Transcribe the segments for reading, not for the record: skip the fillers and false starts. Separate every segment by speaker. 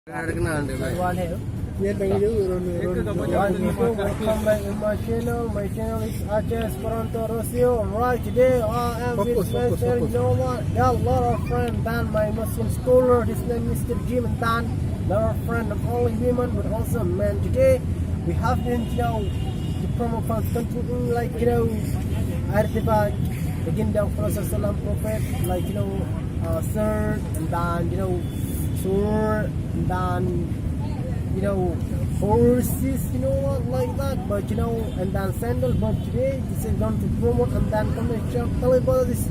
Speaker 1: One here. Yeah, thank you. Welcome back to my channel. My channel is Aceh Esperanto Rosio. Right, today I am with Mr. Nova. Got a lot of friends. Dan, my Muslim scholar. His name is Mr. Jim and Dan. A lot of friends, not only women but also men. Today we have been, to promote country like, artifact, legenda of Rasulullah Prophet, like, Sir, and then, Sur, and then, horses, what, like that, but, and then sandal, but today, this is going to promote, and then come and tell about this,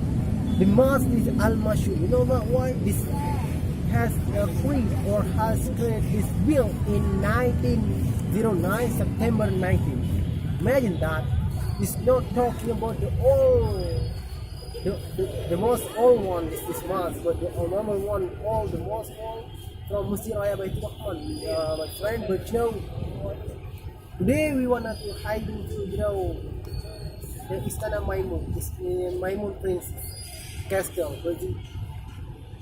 Speaker 1: the mosque is Al-Mashur, you know that why? This has created this bill in 1909, September 19. Imagine that. It's not talking about the old, the most old one is this mosque, but the normal one, the most old from Masjid Raya Baitul Rahman, my friend. But today we wanna to hide into the Istana Maimun, this Maimun Prince Castle. But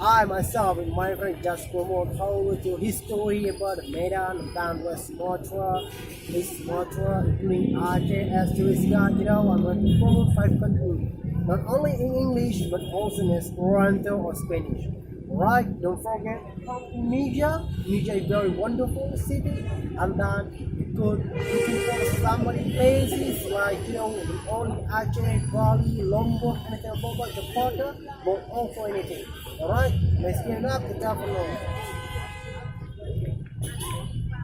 Speaker 1: I myself and my friend just promote how history about Medan and West Sumatra, East Sumatra, including Aceh, as tourist guide. I'm going to promote 5 countries, not only in English but also in Esperanto or Spanish. Right? Don't forget Indonesia. Indonesia is very wonderful city, and then you could looking for somebody places like only Aceh, Bali, Lombok, anything about Jakarta, but also anything. Alright, let's get up the government.